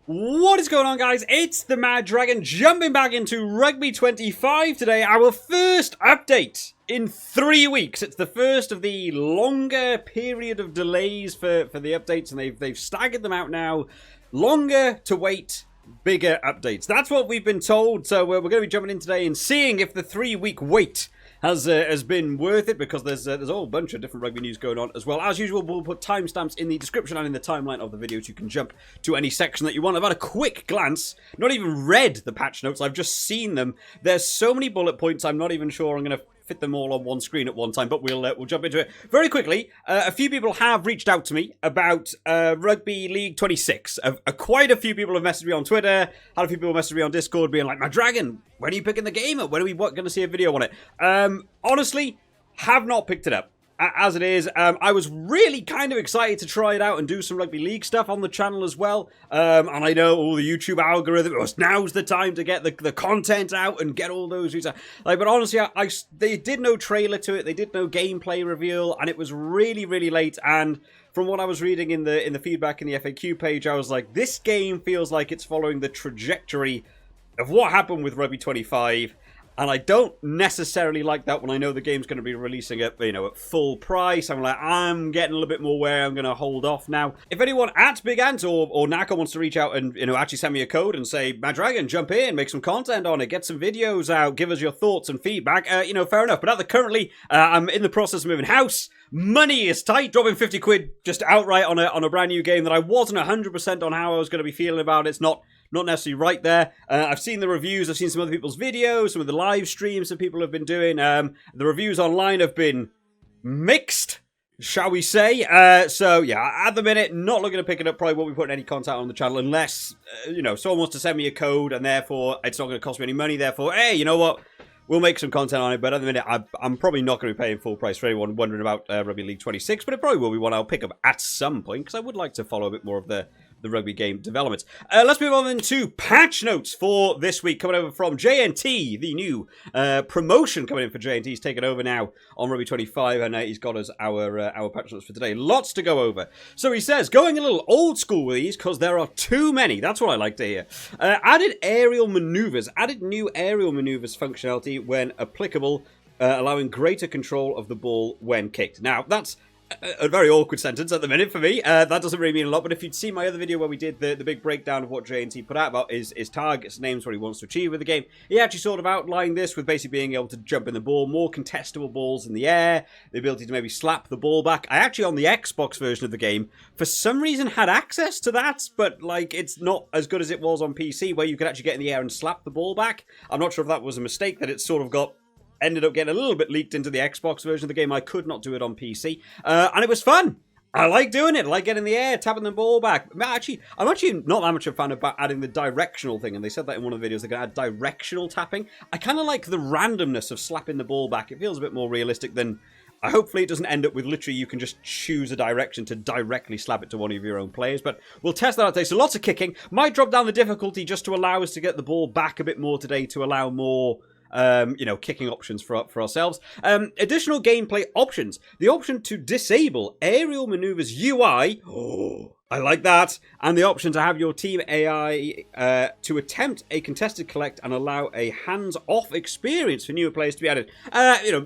What is going on, guys? It's the Mad Dragon jumping back into Rugby 25 today. Our first update in 3 weeks. It's the first of the longer period of delays for the updates, and they've staggered them out now. Longer to wait, bigger updates. That's what we've been told. So we're going to be jumping in today and seeing if the 3-week wait has been worth it, because there's a whole bunch of different rugby news going on as well. As usual, we'll put timestamps in the description and in the timeline of the video so you can jump to any section that you want. I've had a quick glance, not even read the patch notes, I've just seen them. There's so many bullet points, I'm not even sure I'm going to fit them all on one screen at one time, but we'll jump into it very quickly. A few people have reached out to me about Rugby League 26. Quite a few people have messaged me on Twitter, had a few people message me on Discord being like, "My Dragon, when are you picking the game up? When are we going to see a video on it?" Honestly, have not picked it up. As it is, I was really kind of excited to try it out and do some Rugby League stuff on the channel as well. And I know all the YouTube algorithm, now's the time to get the content out and get all those views out. But honestly, they did no trailer to it, they did no gameplay reveal, and it was really, really late. And from what I was reading in the feedback in the FAQ page, I was like, this game feels like it's following the trajectory of what happened with Rugby 25. And I don't necessarily like that when I know the game's going to be releasing at, at full price. I'm getting a little bit more where I'm going to hold off now. If anyone at Big Ant or Naka wants to reach out and, actually send me a code and say, "Mad Dragon, jump in, make some content on it, get some videos out, give us your thoughts and feedback," fair enough. But currently, I'm in the process of moving house. Money is tight, dropping 50 quid just outright on a brand new game that I wasn't 100% on how I was going to be feeling about. It's not necessarily right there. I've seen the reviews, I've seen some other people's videos, some of the live streams that people have been doing. The reviews online have been mixed, shall we say. So yeah, at the minute, not looking to pick it up. Probably won't be putting any content on the channel unless, someone wants to send me a code and therefore it's not going to cost me any money. Therefore, hey, you know what? We'll make some content on it, but at the minute, I'm probably not going to be paying full price for anyone wondering about Rugby League 26, but it probably will be one I'll pick up at some point, because I would like to follow a bit more of the rugby game developments. Let's move on then to patch notes for this week, coming over from JNT, the new promotion coming in for JNT. He's taken over now on Rugby 25, and he's got us our patch notes for today. Lots to go over. So he says, going a little old school with these, because there are too many. That's what I like to hear. Added new aerial maneuvers functionality when applicable, allowing greater control of the ball when kicked. Now, that's a very awkward sentence at the minute for me. That doesn't really mean a lot, but if you'd seen my other video where we did the big breakdown of what JNT put out about his targets, names, what he wants to achieve with the game, he actually sort of outlined this with basically being able to jump in the ball, more contestable balls in the air, the ability to maybe slap the ball back. I actually, on the Xbox version of the game, for some reason had access to that, but it's not as good as it was on PC, where you could actually get in the air and slap the ball back. I'm not sure if that was a mistake, that it sort of ended up getting a little bit leaked into the Xbox version of the game. I could not do it on PC. And it was fun. I like doing it. I like getting in the air, tapping the ball back. I'm actually not that much of a fan about adding the directional thing, and they said that in one of the videos, they're going to add directional tapping. I kind of like the randomness of slapping the ball back. It feels a bit more realistic than... Hopefully it doesn't end up with literally you can just choose a direction to directly slap it to one of your own players. But we'll test that out today. So lots of kicking. Might drop down the difficulty just to allow us to get the ball back a bit more today, to allow more... kicking options for ourselves. Additional gameplay options. The option to disable aerial maneuvers UI. Oh, I like that. And the option to have your team AI to attempt a contested collect and allow a hands-off experience for newer players to be added.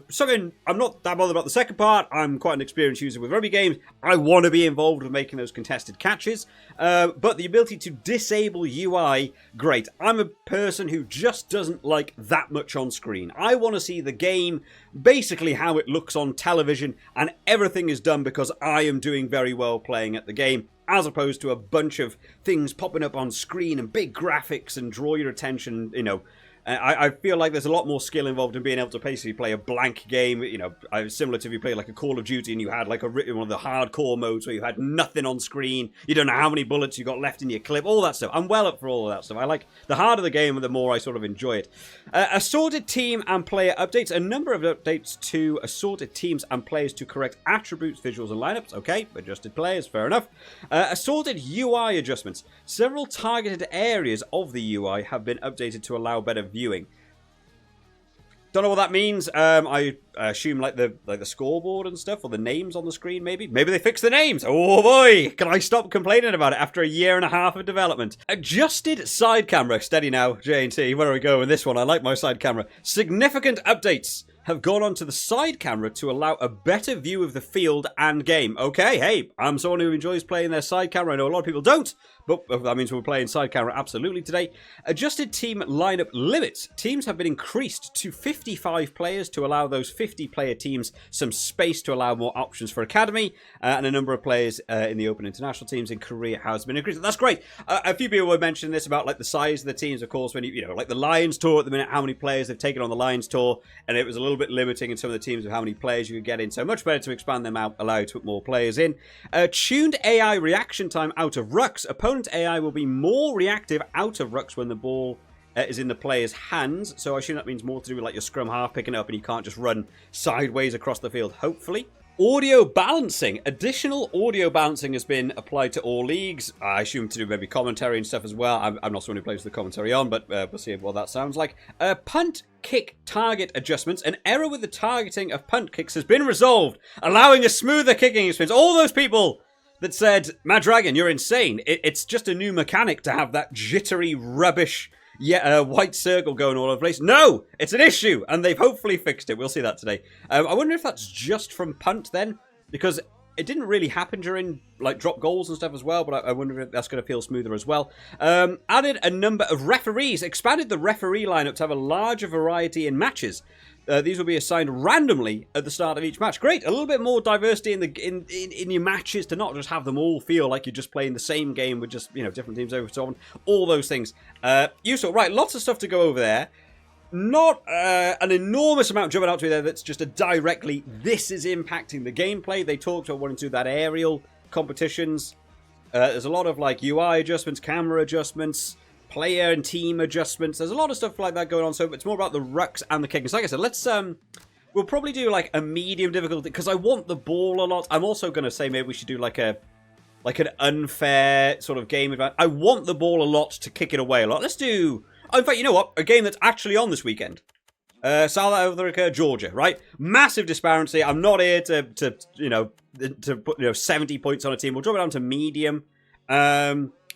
Something I'm not that bothered about the second part. I'm quite an experienced user with rugby games. I want to be involved with making those contested catches. But the ability to disable UI, great. I'm a person who just doesn't like that much on screen. I want to see the game basically how it looks on television, and everything is done because I am doing very well playing at the game, as opposed to a bunch of things popping up on screen and big graphics and draw your attention, I feel like there's a lot more skill involved in being able to basically play a blank game. Similar to if you play like a Call of Duty and you had like one of the hardcore modes where you had nothing on screen, you don't know how many bullets you got left in your clip, all that stuff. I'm well up for all of that stuff. I like the harder the game, the more I sort of enjoy it. Assorted team and player updates. A number of updates to assorted teams and players to correct attributes, visuals, and lineups. Okay, adjusted players, fair enough. Assorted UI adjustments. Several targeted areas of the UI have been updated to allow better viewing. Don't know what that means. I assume like the scoreboard and stuff, or the names on the screen. Maybe they fixed the names. Oh boy, can I stop complaining about it after a year and a half of development? Adjusted side camera. Steady now, J&T. Where do we go with this one? I like my side camera. Significant updates have gone onto the side camera to allow a better view of the field and game. Okay, hey, I'm someone who enjoys playing their side camera. I know a lot of people don't, but that means we're playing side camera absolutely today. Adjusted team lineup limits. Teams have been increased to 55 players to allow those 50-player teams some space to allow more options for academy, and a number of players in the open international teams in Korea has been increased. That's great. A few people were mentioning this about like the size of the teams, of course, when you know, like the Lions tour at the minute, how many players they've taken on the Lions tour, and it was a little bit limiting in some of the teams of how many players you could get in. So much better to expand them out, allow you to put more players in. Tuned AI reaction time out of rucks. Opponent AI will be more reactive out of rucks when the ball is in the player's hands. So I assume that means more to do with like your scrum half picking up and you can't just run sideways across the field, hopefully. Audio balancing. Additional audio balancing has been applied to all leagues. I assume to do maybe commentary and stuff as well. I'm not someone who plays the commentary on, but we'll see what that sounds like. Punt kick target adjustments. An error with the targeting of punt kicks has been resolved, allowing a smoother kicking experience. All those people that said, Mad Dragon, you're insane. It's just a new mechanic to have that jittery rubbish white circle going all over the place. No, it's an issue, and they've hopefully fixed it. We'll see that today. I wonder if that's just from punt then, because it didn't really happen during like drop goals and stuff as well, but I wonder if that's going to feel smoother as well. Added a number of referees, expanded the referee lineup to have a larger variety in matches. These will be assigned randomly at the start of each match. Great, a little bit more diversity in your matches to not just have them all feel like you're just playing the same game with just, you know, different teams over so on. All those things. Useful. Right, lots of stuff to go over there. Not an enormous amount jumping out to me there that's just a directly, this is impacting the gameplay. They talked about wanting to do that aerial competitions. There's a lot of like UI adjustments, camera adjustments, player and team adjustments. There's a lot of stuff like that going on, so it's more about the rucks and the kicking. So like I said, let's we'll probably do like a medium difficulty because I want the ball a lot. I'm also going to say maybe we should do like an unfair sort of game event. I want the ball a lot to kick it away a lot. Let's do, in fact, you know what, a game that's actually on this weekend. South Africa, Georgia, right? Massive disparity. I'm not here to put 70 points on a team. We'll drop it down to medium.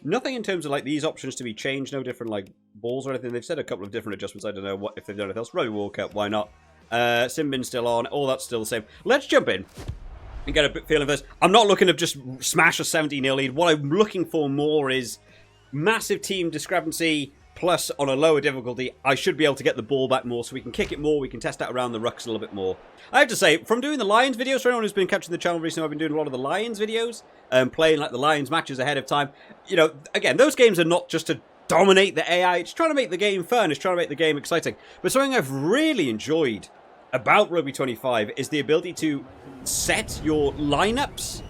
Nothing in terms of like these options to be changed. No different like balls or anything. They've said a couple of different adjustments. I don't know what if they've done anything else. Rugby World Cup, why not? Simbin's still on. All that's still the same. Let's jump in and get a bit feeling of this. I'm not looking to just smash a 70-0 lead. What I'm looking for more is massive team discrepancy. Plus, on a lower difficulty, I should be able to get the ball back more so we can kick it more, we can test out around the rucks a little bit more. I have to say, from doing the Lions videos, for anyone who's been catching the channel recently, I've been doing a lot of the Lions videos, playing like the Lions matches ahead of time. You know, again, those games are not just to dominate the AI, it's trying to make the game fun, it's trying to make the game exciting. But something I've really enjoyed about Rugby 25 is the ability to set your lineups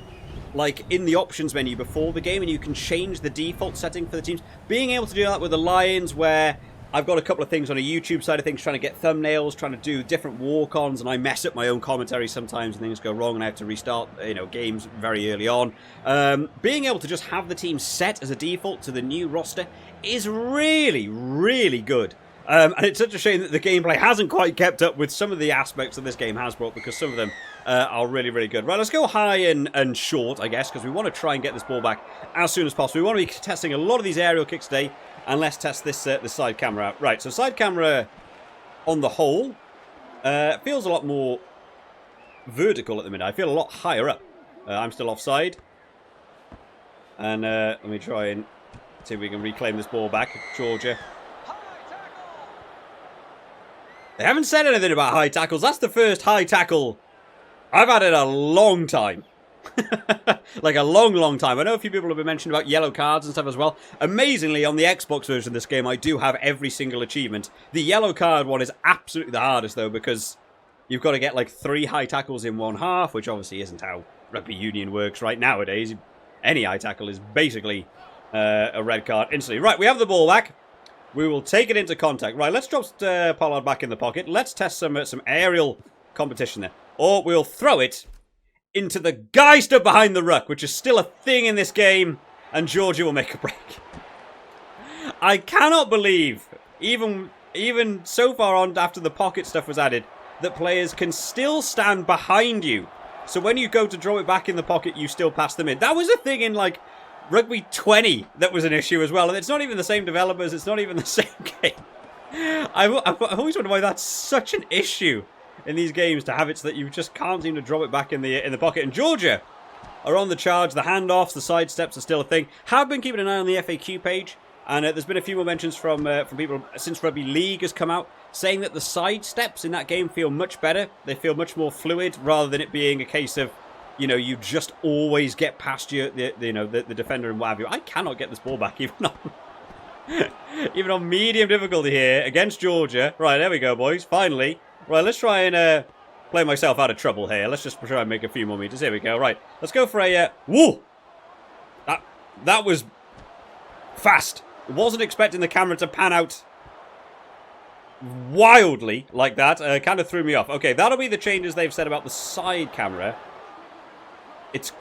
like in the options menu before the game, and you can change the default setting for the teams. Being able to do that with the Lions, where I've got a couple of things on a YouTube side of things, trying to get thumbnails, trying to do different walk-ons, and I mess up my own commentary sometimes and things go wrong and I have to restart, games very early on. Being able to just have the team set as a default to the new roster is really, really good. And it's such a shame that the gameplay hasn't quite kept up with some of the aspects that this game has brought, because some of them are really, really good. Right, let's go high and short, I guess, because we want to try and get this ball back as soon as possible. We want to be testing a lot of these aerial kicks today, and let's test this side camera out. Right, so side camera on the whole feels a lot more vertical at the minute. I feel a lot higher up. I'm still offside. And let me try and see if we can reclaim this ball back. Georgia. They haven't said anything about high tackles. That's the first high tackle I've had in a long time. Like a long, long time. I know a few people have been mentioning about yellow cards and stuff as well. Amazingly, on the Xbox version of this game, I do have every single achievement. The yellow card one is absolutely the hardest, though, because you've got to get like 3 high tackles in one half, which obviously isn't how rugby union works right nowadays. Any high tackle is basically a red card instantly. Right, we have the ball back. We will take it into contact. Right, let's drop Pollard back in the pocket. Let's test some aerial competition there. Or we'll throw it into the guy stood behind the ruck, which is still a thing in this game, and Georgia will make a break. I cannot believe, even even so far on after the pocket stuff was added, that players can still stand behind you. So when you go to draw it back in the pocket, you still pass them in. That was a thing in, like, Rugby 20 that was an issue as well. And it's not even the same developers. It's not even the same game. I've always wondered why that's such an issue in these games, to have it so that you just can't seem to drop it back in the pocket. And Georgia are on the charge. The handoffs, the sidesteps are still a thing. Have been keeping an eye on the FAQ page. And there's been a few more mentions from people since Rugby League has come out, saying that the sidesteps in that game feel much better. They feel much more fluid, rather than it being a case of, you know, you just always get past the defender and what have you. I cannot get this ball back even on medium difficulty here against Georgia. Right, there we go, boys. Finally. Right, let's try and play myself out of trouble here. Let's just try and make a few more meters. Here we go. Right, let's go for a... whoa! That was fast. Wasn't expecting the camera to pan out wildly like that. Kind of threw me off. Okay, that'll be the changes they've said about the side camera. It's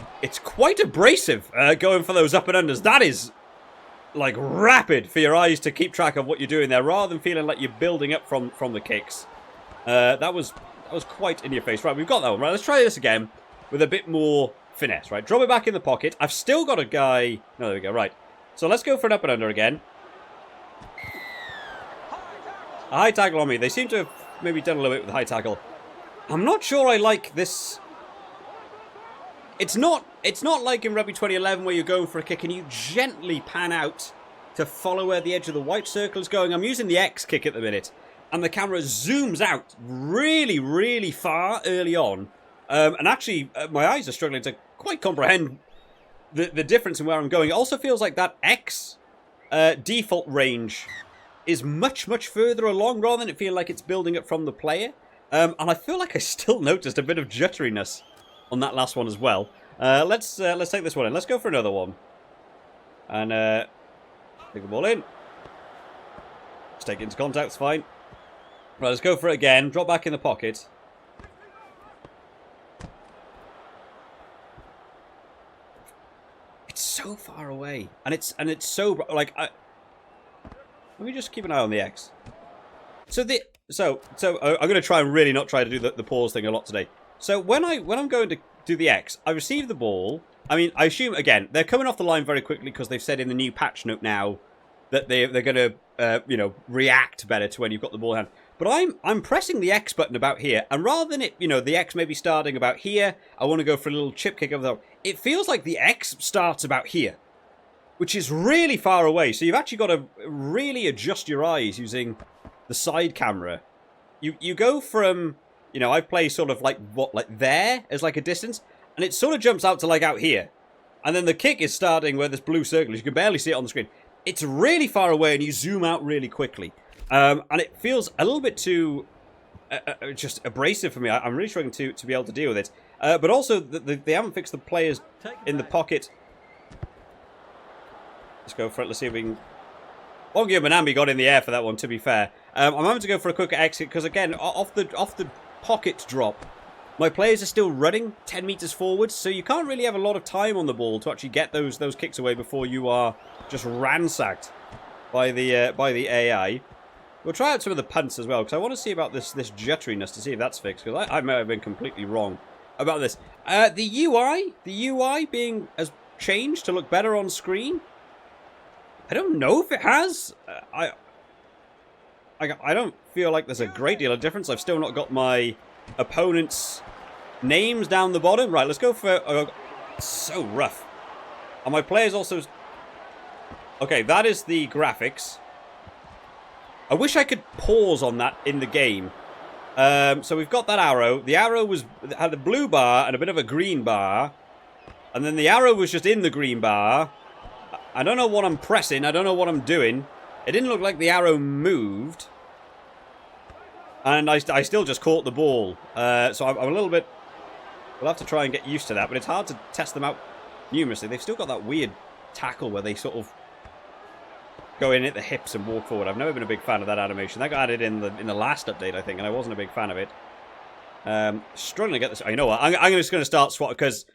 quite abrasive going for those up and unders. That is, like, rapid for your eyes to keep track of what you're doing there, rather than feeling like you're building up from the kicks. That was quite in your face. Right, we've got that one. Right, let's try this again with a bit more finesse. Right, drop it back in the pocket. I've still got a guy... No, there we go. Right. So let's go for an up and under again. A high tackle on me. They seem to have maybe done a little bit with the high tackle. I'm not sure I like this. It's not like in Rugby 2011 where you're going for a kick and you gently pan out to follow where the edge of the white circle is going. I'm using the X kick at the minute, and the camera zooms out really, really far early on. And actually, my eyes are struggling to quite comprehend the difference in where I'm going. It also feels like that X default range is much, much further along, rather than it feel like it's building up from the player. And I feel like I still noticed a bit of jutteriness on that last one as well. Let's take this one in. Let's go for another one. And take the ball in. Let's take it into contact, it's fine. Right, let's go for it again. Drop back in the pocket. It's so far away. And it's so, like, let me just keep an eye on the X. So I'm going to try and really not try to do the pause thing a lot today. So when I'm going to do the X, I receive the ball. I mean, I assume, again, they're coming off the line very quickly because they've said in the new patch note now that they're going to, react better to when you've got the ball in hand. But I'm pressing the X button about here, and rather than it, the X may be starting about here, I want to go for a little chip kick over there. It feels like the X starts about here, which is really far away. So you've actually got to really adjust your eyes using the side camera. You go from, I play sort of like there as like a distance, and it sort of jumps out to like out here. And then the kick is starting where this blue circle is. You can barely see it on the screen. It's really far away, and you zoom out really quickly. And it feels a little bit too just abrasive for me. I'm really struggling to be able to deal with it. But also, they haven't fixed the players in the pocket. Let's go for it. Let's see if we can... Wongi Manambi got in the air for that one, to be fair. I'm having to go for a quicker exit, because again, off the pocket drop, my players are still running 10 meters forward, so you can't really have a lot of time on the ball to actually get those kicks away before you are just ransacked by the AI. We'll try out some of the punts as well, because I want to see about this jutteriness to see if that's fixed, because I may have been completely wrong about this. The UI has changed to look better on screen. I don't know if it has. I don't feel like there's a great deal of difference. I've still not got my opponent's names down the bottom. Right, let's go for... so rough. And my players also... Okay, that is the graphics. I wish I could pause on that in the game. So we've got that arrow. The arrow had a blue bar and a bit of a green bar. And then the arrow was just in the green bar. I don't know what I'm pressing. I don't know what I'm doing. It didn't look like the arrow moved. And I still just caught the ball. So I'm a little bit... We'll have to try and get used to that. But it's hard to test them out numerously. They've still got that weird tackle where they sort of go in at the hips and walk forward. I've never been a big fan of that animation. That got added in the last update, I think. And I wasn't a big fan of it. Struggling to get this... You know what? I'm just going to start swat because...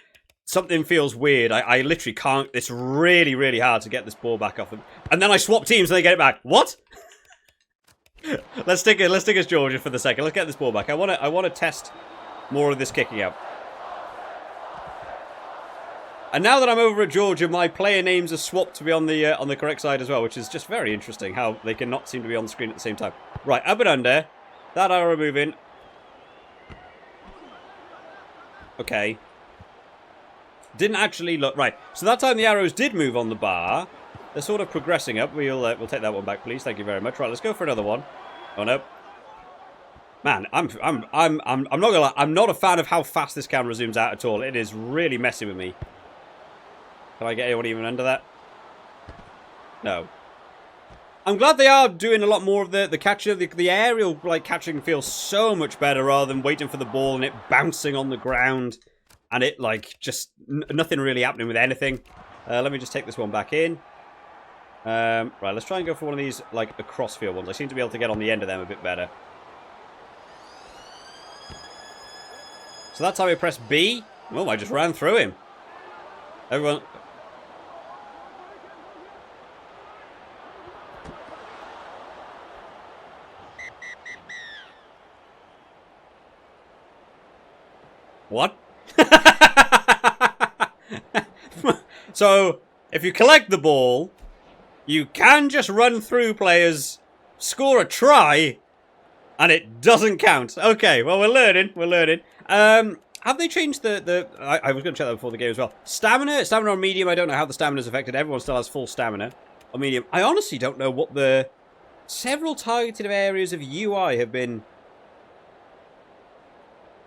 Something feels weird. I literally can't... It's really, really hard to get this ball back off them. And then I swap teams and they get it back. What? Let's stick as Georgia for the second. Let's get this ball back. I want to test more of this kicking out. And now that I'm over at Georgia, my player names are swapped to be on the correct side as well, which is just very interesting how they can not seem to be on the screen at the same time. Right, up and under. That arrow moving. Okay. Didn't actually look... Right, so that time the arrows did move on the bar. They're sort of progressing up. We'll take that one back, please. Thank you very much. Right, let's go for another one. Oh, no. Man, I'm not gonna lie. I'm not a fan of how fast this camera zooms out at all. It is really messing with me. Can I get anyone even under that? No. I'm glad they are doing a lot more of the catching. The aerial like catching feels so much better rather than waiting for the ball and it bouncing on the ground and it like just nothing really happening with anything. Let me just take this one back in. Right, let's try and go for one of these like across field ones. I seem to be able to get on the end of them a bit better. So that time I press B. Oh, I just ran through him. Everyone. What? So, if you collect the ball, you can just run through players, score a try, and it doesn't count. Okay, well, we're learning. We're learning. Have they changed I was going to check that before the game as well. Stamina on medium. I don't know how the stamina is affected. Everyone still has full stamina on medium. I honestly don't know what the several targeted areas of UI have been.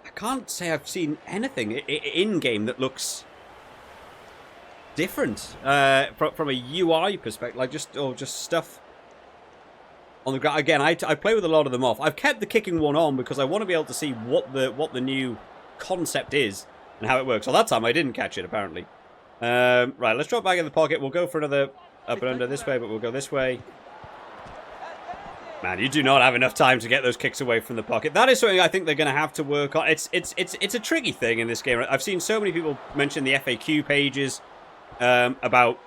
I can't say I've seen anything in-game that looks different from a UI perspective. Like just stuff on the ground. Again, I play with a lot of them off. I've kept the kicking one on because I want to be able to see what the new concept is and how it works. So that time I didn't catch it apparently. Right, let's drop back in the pocket. We'll go for another up and under this way, but we'll go this way. Man, you do not have enough time to get those kicks away from the pocket. That is something I think they're going to have to work on. It's a tricky thing in this game. I've seen so many people mention the FAQ pages about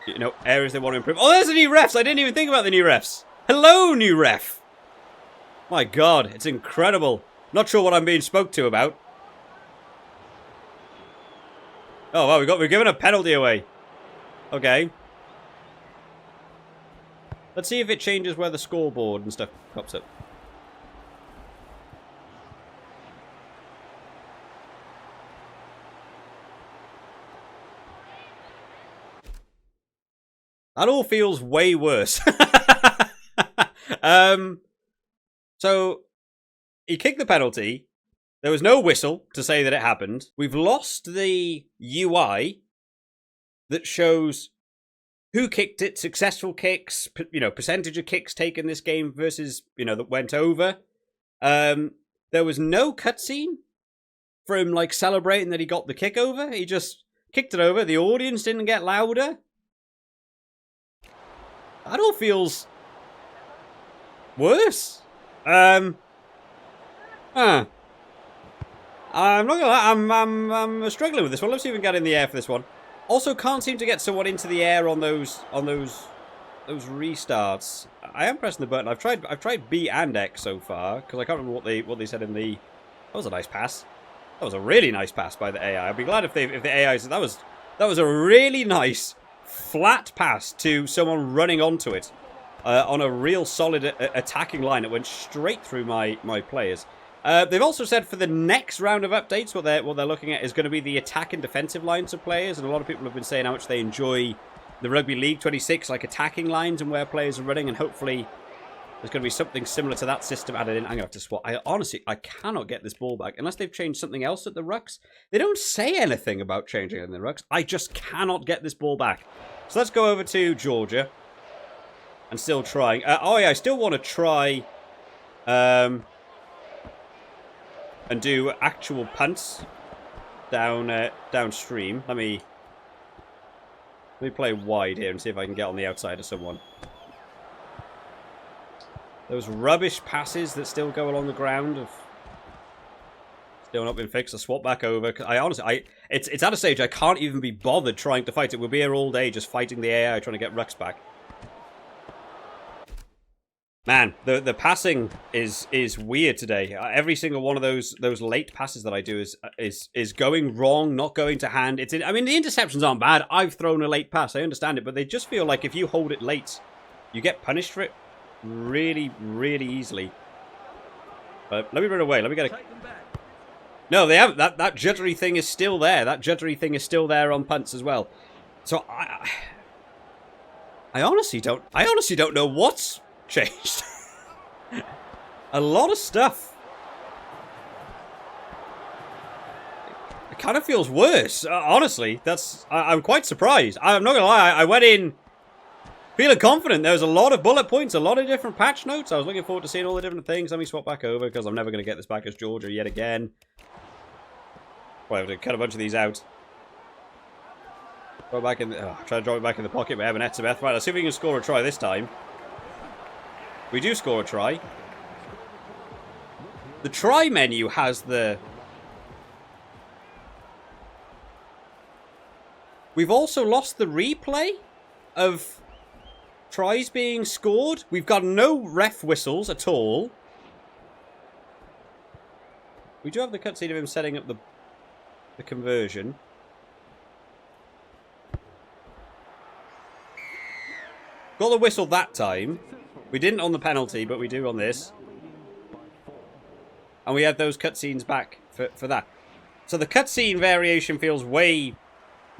areas they want to improve. Oh, there's the new refs. I didn't even think about the new refs. Hello, new ref. My God, it's incredible. Not sure what I'm being spoke to about. Oh, well, we're giving a penalty away. Okay. Let's see if it changes where the scoreboard and stuff pops up. That all feels way worse. So, he kicked the penalty. There was no whistle to say that it happened. We've lost the UI that shows who kicked it, successful kicks, percentage of kicks taken this game versus, that went over. There was no cutscene for him, like, celebrating that he got the kick over. He just kicked it over. The audience didn't get louder. That all feels worse. I'm not gonna lie, I'm struggling with this one. Let's see if we can get in the air for this one. Also, can't seem to get someone into the air on those restarts. I am pressing the button. I've tried B and X so far because I can't remember what they said in the. That was a nice pass. That was a really nice pass by the AI. I'd be glad if the AI said that was a really nice flat pass to someone running onto it on a real solid attacking line. It went straight through my players. They've also said for the next round of updates, what they're looking at is going to be the attack and defensive lines of players, and a lot of people have been saying how much they enjoy the Rugby League 26, like attacking lines and where players are running, and hopefully there's going to be something similar to that system added in. I'm going to have to swap. I cannot get this ball back unless they've changed something else at the rucks. They don't say anything about changing it in the rucks. I just cannot get this ball back. So let's go over to Georgia and still trying. Oh yeah, I still want to try and do actual punts downstream. Let me play wide here and see if I can get on the outside of someone. Those rubbish passes that still go along the ground have still not been fixed. I swap back over. I honestly, it's at a stage I can't even be bothered trying to fight it. We'll be here all day just fighting the AI trying to get rucks back. Man, the passing is weird today. Every single one of those late passes that I do is going wrong, not going to hand. I mean, the interceptions aren't bad. I've thrown a late pass. I understand it, but they just feel like if you hold it late, you get punished for it really, really easily. But let me run away. Let me get a... No, they haven't. That juddery thing is still there. That juddery thing is still there on punts as well. So I honestly don't know what's changed. A lot of stuff. It kind of feels worse. Honestly, I'm quite surprised. I'm not gonna lie. I went in feeling confident. There was a lot of bullet points, a lot of different patch notes. I was looking forward to seeing all the different things. Let me swap back over because I'm never going to get this back as Georgia yet again. Well, I have to cut a bunch of these out. Throw it back in. Try to drop it back in the pocket, but Evan Etzebeth. Right, let's see if we can score a try this time. We do score a try. The try menu has the... We've also lost the replay of tries being scored. We've got no ref whistles at all. We do have the cutscene of him setting up the conversion. Got the whistle that time. We didn't on the penalty, but we do on this. And we have those cutscenes back for that. So the cutscene variation feels way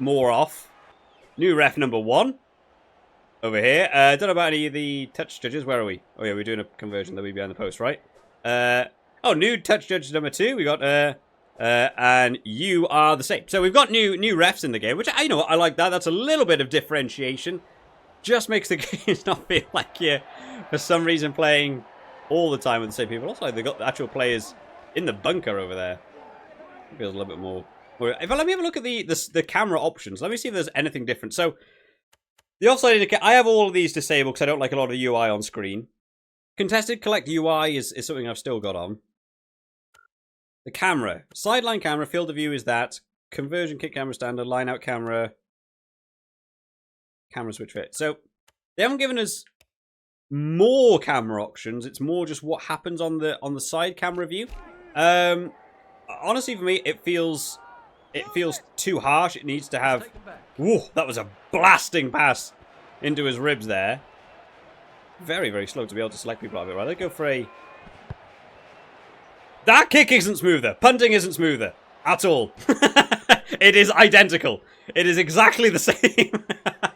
more off. New ref number 1. Over here. Don't know about any of the touch judges. Where are we? Oh yeah, we're doing a conversion. They'll be behind the post, right? Oh, new touch judge number 2. We got, and you are the same. So we've got new refs in the game, which, I know, I like that. That's a little bit of differentiation. Just makes the game not feel like you're, for some reason, playing all the time with the same people. Also, they've got the actual players in the bunker over there. It feels a little bit more... Let me have a look at the camera options. Let me see if there's anything different. So, the offside indicator... I have all of these disabled because I don't like a lot of UI on screen. Contested collect UI is something I've still got on. The camera. Sideline camera, field of view is that. Conversion kick camera standard, line out camera... Camera switch fit. So, they haven't given us more camera options. It's more just what happens on the side camera view. Honestly, for me, it feels too harsh. It needs to have... Whoa, that was a blasting pass into his ribs there. Very, very slow to be able to select people out of it. Right, let's go for a... That kick isn't smoother. Punting isn't smoother. At all. It is identical. It is exactly the same.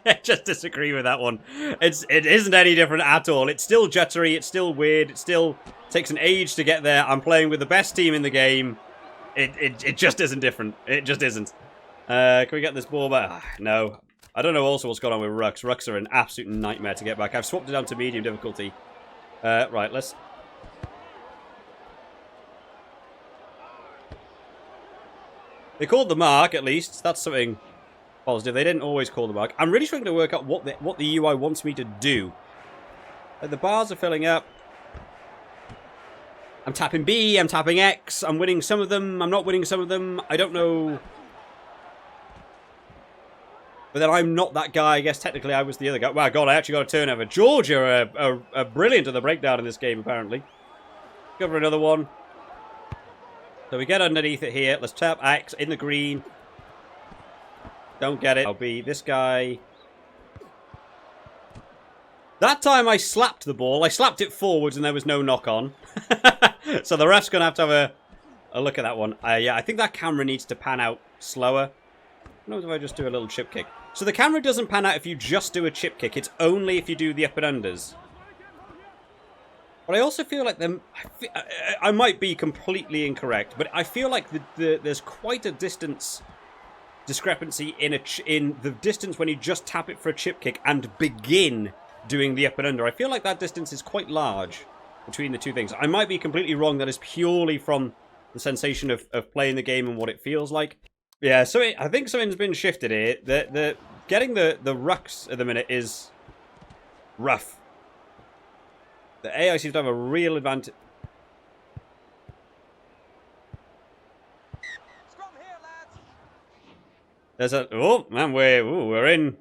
I just disagree with that one. It isn't any different at all. It's still juddery. It's still weird. It still takes an age to get there. I'm playing with the best team in the game. It just isn't different. It just isn't. Can we get this ball back? No. I don't know also what's going on with rucks. Rucks are an absolute nightmare to get back. I've swapped it down to medium difficulty. Right, let's... They called the mark, at least. That's something positive. They didn't always call the mark. I'm really trying to work out what the UI wants me to do. The bars are filling up. I'm tapping B, I'm tapping X. I'm winning some of them. I'm not winning some of them. I don't know. But then I'm not that guy. I guess technically I was the other guy. Wow, God, I actually got a turnover. Georgia are brilliant at the breakdown in this game, apparently. Go for another one. So we get underneath it here. Let's tap X in the green. Don't get it. I'll be this guy. That time I slapped the ball. I slapped it forwards and there was no knock on. So the ref's going to have a look at that one. Yeah, I think that camera needs to pan out slower. Who knows if I just do a little chip kick. So the camera doesn't pan out if you just do a chip kick. It's only if you do the up and unders. But I also feel like I might be completely incorrect, but I feel like there's quite a discrepancy in the distance when you just tap it for a chip kick and begin doing the up and under. I feel like that distance is quite large between the two things. I might be completely wrong. That is purely from the sensation of playing the game and what it feels like. Yeah, so I think something's been shifted here. Getting the rucks at the minute is rough. The AI seems to have a real advantage. There's a... Oh, man, we're in...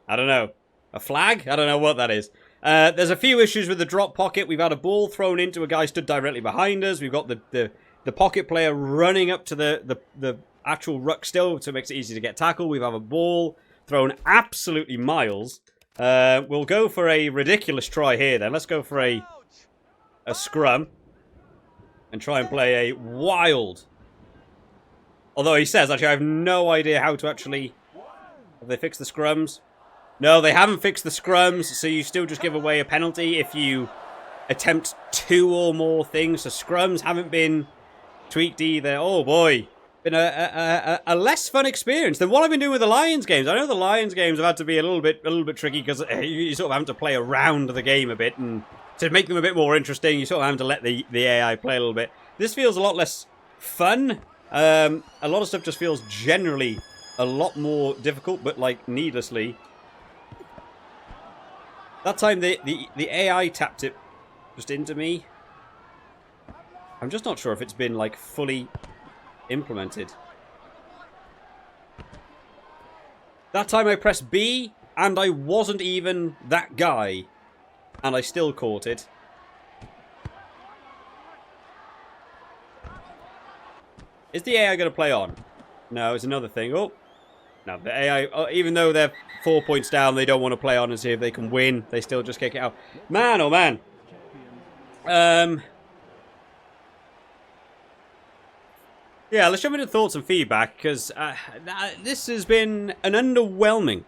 I don't know. A flag? I don't know what that is. There's a few issues with the drop pocket. We've had a ball thrown into a guy stood directly behind us. We've got the pocket player running up to the actual ruck still, so it makes it easy to get tackled. We've had a ball thrown absolutely miles. We'll go for a ridiculous try here then. Let's go for a scrum and try and play a wild. Although he says, actually, I have no idea how to actually... Have they fixed the scrums? No, they haven't fixed the scrums, so you still just give away a penalty if you attempt 2 or more things. So scrums haven't been tweaked either. Oh boy. Been a less fun experience than what I've been doing with the Lions games. I know the Lions games have had to be a little bit tricky because you sort of have to play around the game a bit, and to make them a bit more interesting, you sort of have to let the AI play a little bit. This feels a lot less fun. A lot of stuff just feels generally a lot more difficult, but like needlessly. That time the AI tapped it just into me. I'm just not sure if it's been like fully implemented. That time I pressed B and I wasn't even that guy, and I still caught it. Is the AI going to play on? No, it's another thing. Oh, no, the AI, even though they're 4 points down, they don't want to play on and see if they can win. They still just kick it out. Man, oh man. Yeah, let's jump into thoughts and feedback, because this has been an underwhelming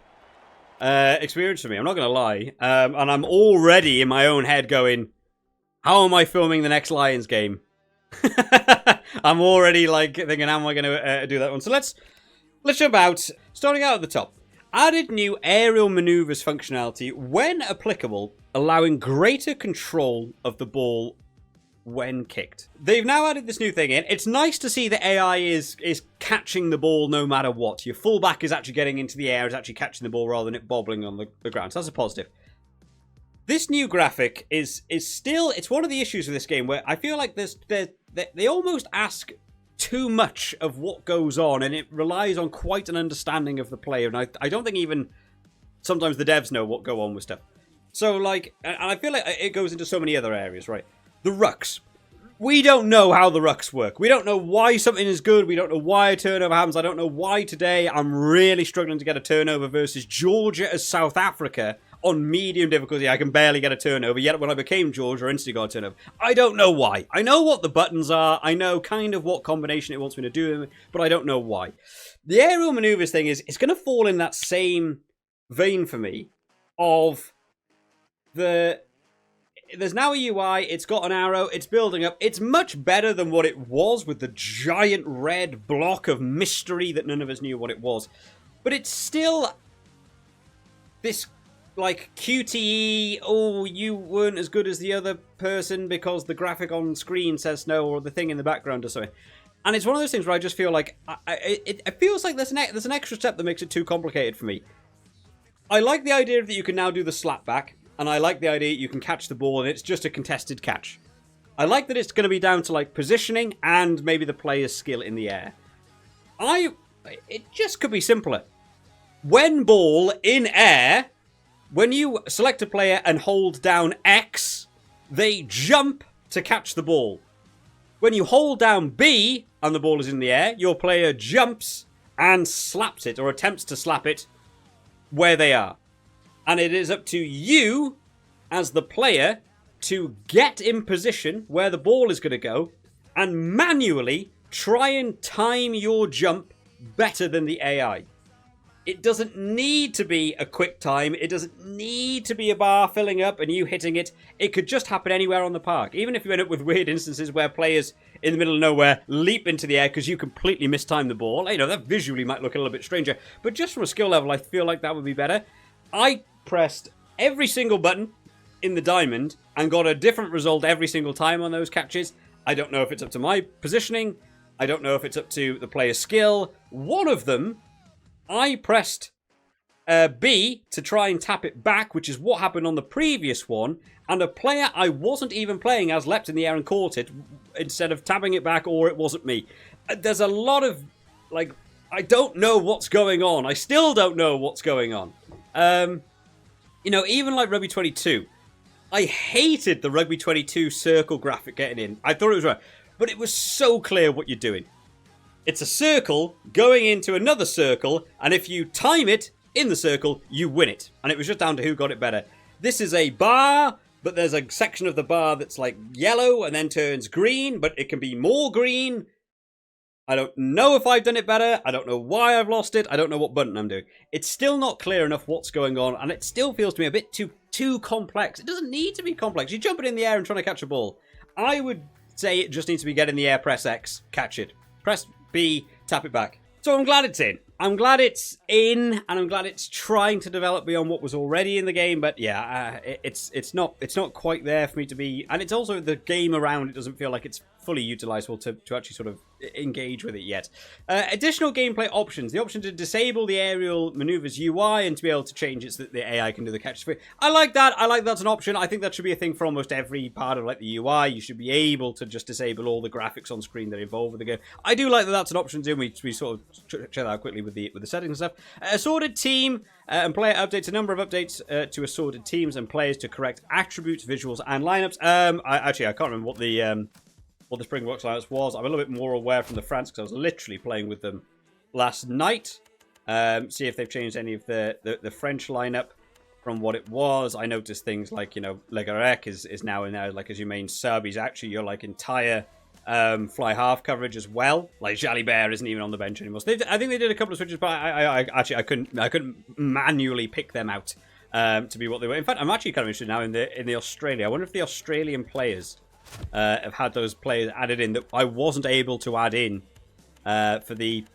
experience for me. I'm not going to lie. And I'm already in my own head going, how am I filming the next Lions game? I'm already like thinking, how am I going to do that one? So let's jump out. Starting out at the top. Added new aerial maneuvers functionality when applicable, allowing greater control of the ball when kicked. They've now added this new thing in. It's nice to see that AI is catching the ball no matter what. Your fullback is actually getting into the air, is actually catching the ball rather than it bobbling on the ground. So that's a positive. This new graphic is still... It's one of the issues with this game where I feel like they almost ask too much of what goes on, and it relies on quite an understanding of the player. And I don't think even sometimes the devs know what go on with stuff. So, like... And I feel like it goes into so many other areas, right? The rucks. We don't know how the rucks work. We don't know why something is good. We don't know why a turnover happens. I don't know why today I'm really struggling to get a turnover versus Georgia as South Africa on medium difficulty. I can barely get a turnover, yet when I became Georgia, I instantly got a turnover. I don't know why. I know what the buttons are. I know kind of what combination it wants me to do, but I don't know why. The aerial maneuvers thing is going to fall in that same vein for me of the... There's now a UI, it's got an arrow, it's building up. It's much better than what it was with the giant red block of mystery that none of us knew what it was. But it's still this, like, QTE, oh, you weren't as good as the other person because the graphic on screen says no, or the thing in the background or something. And it's one of those things where I just feel like, it feels like there's an extra step that makes it too complicated for me. I like the idea that you can now do the slap back. And I like the idea that you can catch the ball and it's just a contested catch. I like that it's going to be down to like positioning and maybe the player's skill in the air. It just could be simpler. When ball in air, when you select a player and hold down X, they jump to catch the ball. When you hold down B and the ball is in the air, your player jumps and slaps it or attempts to slap it where they are. And it is up to you, as the player, to get in position where the ball is going to go and manually try and time your jump better than the AI. It doesn't need to be a quick time. It doesn't need to be a bar filling up and you hitting it. It could just happen anywhere on the park. Even if you end up with weird instances where players in the middle of nowhere leap into the air because you completely mistimed the ball. You know, that visually might look a little bit stranger. But just from a skill level, I feel like that would be better. I pressed every single button in the diamond and got a different result every single time on those catches. I don't know if it's up to my positioning. I don't know if it's up to the player's skill. One of them, I pressed B to try and tap it back, which is what happened on the previous one. And a player I wasn't even playing as leapt in the air and caught it instead of tapping it back, or it wasn't me. There's a lot of, like, I don't know what's going on. I still don't know what's going on. You know, even like Rugby 22, I hated the Rugby 22 circle graphic getting in. I thought it was right, but it was so clear what you're doing. It's a circle going into another circle, and if you time it in the circle, you win it. And it was just down to who got it better. This is a bar, but there's a section of the bar that's like yellow and then turns green, but it can be more green. I don't know if I've done it better. I don't know why I've lost it. I don't know what button I'm doing. It's still not clear enough what's going on, and it still feels to me a bit too complex. It doesn't need to be complex. You're jumping in the air and trying to catch a ball. I would say it just needs to be get in the air, press X, catch it. Press B, tap it back. So I'm glad it's in. I'm glad it's in, and I'm glad it's trying to develop beyond what was already in the game. But yeah, it's not quite there for me to be. And it's also the game around it doesn't feel like it's fully utilizable to actually sort of engage with it yet. Additional gameplay options. The option to disable the aerial maneuvers UI and to be able to change it so that the AI can do the catch. I like that. I like that's an option. I think that should be a thing for almost every part of like the UI. You should be able to just disable all the graphics on screen that involve with the game. I do like that that's an option too. We sort of check that out quickly with the settings and stuff. Assorted team and player updates. A number of updates to assorted teams and players to correct attributes, visuals, and lineups. I can't remember what the Springboks lineups was. I'm a little bit more aware from the France because I was literally playing with them last night. See if they've changed any of the French lineup from what it was. I noticed things like, you know, Legarec is now in there like as your main sub. He's actually your like entire fly half coverage as well. Like Jalibert isn't even on the bench anymore. So I think they did a couple of switches, but I couldn't manually pick them out to be what they were. In fact, I'm actually kind of interested now in the Australia. I wonder if the Australian players have had those players added in that I wasn't able to add in for the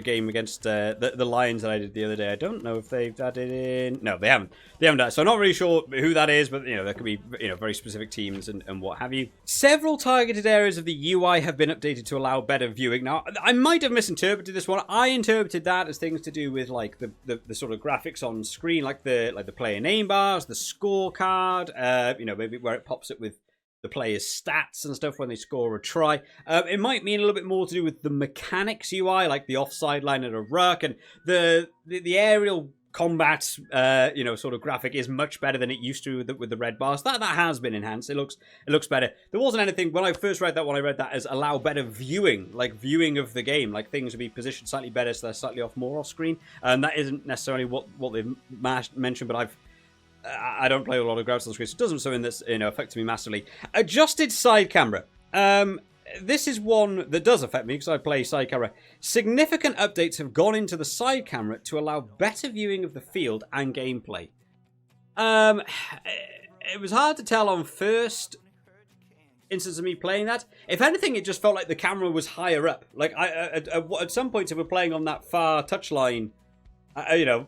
game against the Lions that I did the other day. I don't know if they've added in. No, they haven't. They haven't done it. So I'm not really sure who that is, but you know, there could be very specific teams and what have you. Several targeted areas of the UI have been updated to allow better viewing. Now, I might have misinterpreted this one. I interpreted that as things to do with like the sort of graphics on screen, like the player name bars, the scorecard. Maybe where it pops it with the players' stats and stuff when they score a try. It might mean a little bit more to do with the mechanics UI, like the offside line at a ruck, and the aerial combat, sort of graphic is much better than it used to with the red bars. That has been enhanced. It looks better. There wasn't anything when I first read that one. I read that as allow better viewing, like viewing of the game, like things would be positioned slightly better, so they're slightly more off screen. And that isn't necessarily what they've mentioned, but I don't play a lot of grabs on the screen, so it doesn't something that's affected me massively. Adjusted side camera. This is one that does affect me because I play side camera. Significant updates have gone into the side camera to allow better viewing of the field and gameplay. It was hard to tell on first instance of me playing that. If anything, it just felt like the camera was higher up. Like at some point, if we're playing on that far touchline,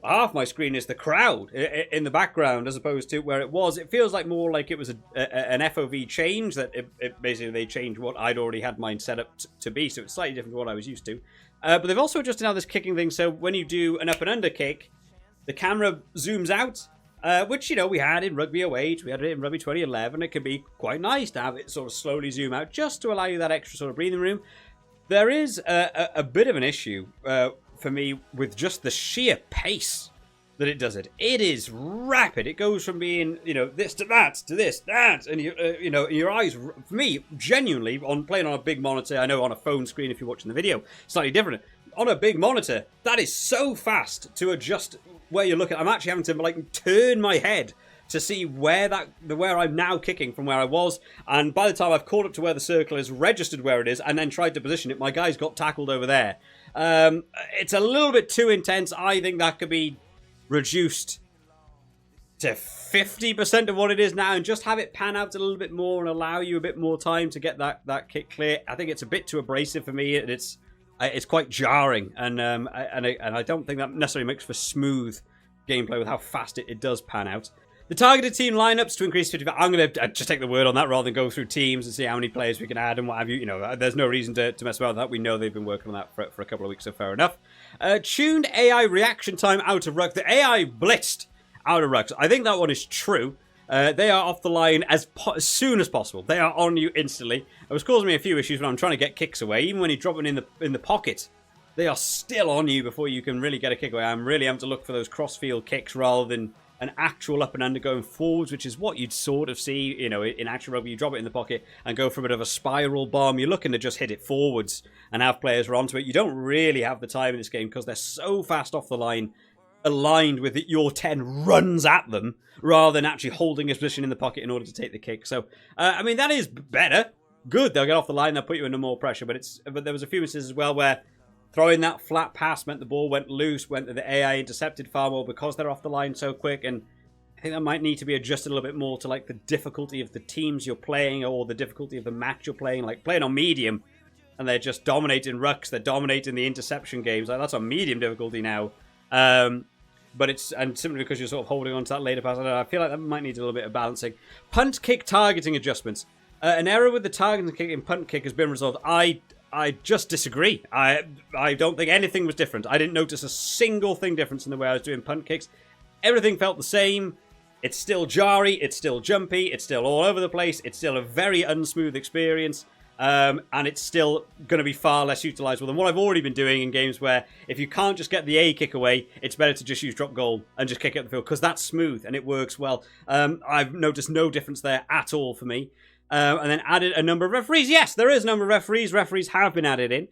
half my screen is the crowd in the background as opposed to where it was. It feels like more like it was an FOV change that it basically they changed what I'd already had mine set up to be. So it's slightly different to what I was used to. But they've also adjusted now this kicking thing. So when you do an up and under kick, the camera zooms out, which, we had in Rugby 08. We had it in Rugby 2011. It can be quite nice to have it sort of slowly zoom out just to allow you that extra sort of breathing room. There is a bit of an issue for me with just the sheer pace that it does it. It is rapid. It goes from being, this to that, to this, that, and your eyes, for me, genuinely, on playing on a big monitor, I know on a phone screen if you're watching the video, slightly different. On a big monitor, that is so fast to adjust where you're looking. I'm actually having to turn my head to see where I'm now kicking from where I was, and by the time I've caught up to where the circle is, registered where it is, and then tried to position it, my guy's got tackled over there. It's a little bit too intense. I think that could be reduced to 50% of what it is now and just have it pan out a little bit more and allow you a bit more time to get that kick clear. I think it's a bit too abrasive for me, and it's quite jarring, and I don't think that necessarily makes for smooth gameplay with how fast it does pan out. The targeted team lineups to increase 55. I'm going to just take the word on that rather than go through teams and see how many players we can add and what have you. There's no reason to mess around with that. We know they've been working on that for a couple of weeks, so fair enough. Tuned AI reaction time out of ruck. The AI blitzed out of rucks. I think that one is true. They are off the line as soon as possible. They are on you instantly. It was causing me a few issues when I'm trying to get kicks away. Even when you drop them in the pocket, they are still on you before you can really get a kick away. I'm really having to look for those cross-field kicks rather than an actual up and under going forwards, which is what you'd sort of see, you know, in actual rugby. You drop it in the pocket and go for a bit of a spiral bomb. You're looking to just hit it forwards and have players run onto it. You don't really have the time in this game because they're so fast off the line, aligned with it. Your 10 runs at them rather than actually holding a position in the pocket in order to take the kick. So, I mean, that is better. Good. They'll get off the line. They'll put you under more pressure. But there was a few instances as well where throwing that flat pass meant the ball went loose, went to the AI intercepted far more because they're off the line so quick. And I think that might need to be adjusted a little bit more to like the difficulty of the teams you're playing or the difficulty of the match you're playing. Like playing on medium and they're just dominating rucks. They're dominating the interception games. Like that's on medium difficulty now. But it's, and simply because you're sort of holding on to that later pass, I don't know, I feel like that might need a little bit of balancing. Punt kick targeting adjustments. An error with the targeting kick in punt kick has been resolved. I just disagree. I don't think anything was different. I didn't notice a single thing different in the way I was doing punt kicks. Everything felt the same. It's still jarry. It's still jumpy. It's still all over the place. It's still a very unsmooth experience. And it's still going to be far less utilizable than what I've already been doing in games where if you can't just get the A kick away, it's better to just use drop goal and just kick it up the field because that's smooth and it works well. I've noticed no difference there at all for me. And then added a number of referees. Yes, there is a number of referees. Referees have been added in,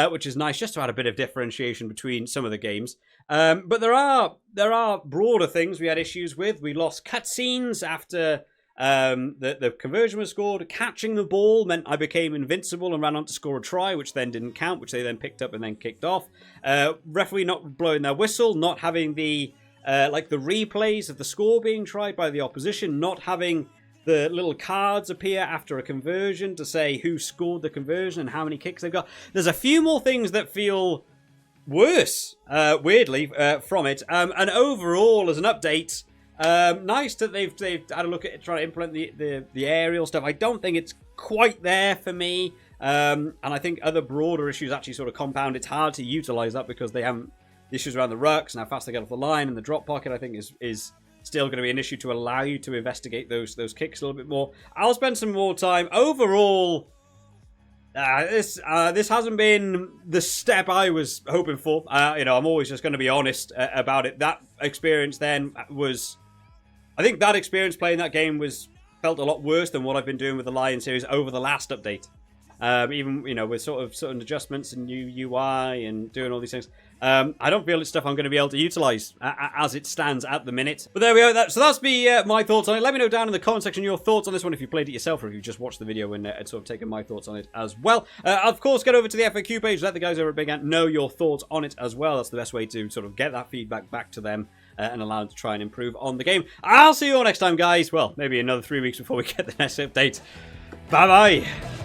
which is nice just to add a bit of differentiation between some of the games. But there are broader things we had issues with. We lost cutscenes after the conversion was scored. Catching the ball meant I became invincible and ran on to score a try, which then didn't count, which they then picked up and then kicked off. Referee not blowing their whistle, not having the like the replays of the score being tried by the opposition, not having the little cards appear after a conversion to say who scored the conversion and how many kicks they've got. There's a few more things that feel worse, weirdly, from it. And overall, as an update, nice that they've had a look at it, trying to implement the aerial stuff. I don't think it's quite there for me. And I think other broader issues actually sort of compound. It's hard to utilize that because they haven't the issues around the rucks and how fast they get off the line, and the drop pocket, I think, is still going to be an issue to allow you to investigate those kicks a little bit more. I'll spend some more time. Overall, this hasn't been the step I was hoping for. You know, I'm always just going to be honest about it. That experience then was, I think that experience playing that game felt a lot worse than what I've been doing with the Lion series over the last update. Even, you know, with sort of certain adjustments and new UI and doing all these things. I don't feel it's stuff I'm going to be able to utilize as it stands at the minute. But there we go. So that's my thoughts on it. Let me know down in the comment section your thoughts on this one if you played it yourself or if you just watched the video and sort of taken my thoughts on it as well. Of course, get over to the FAQ page. Let the guys over at Big Ant know your thoughts on it as well. That's the best way to sort of get that feedback back to them and allow them to try and improve on the game. I'll see you all next time, guys. Well, maybe another 3 weeks before we get the next update. Bye-bye.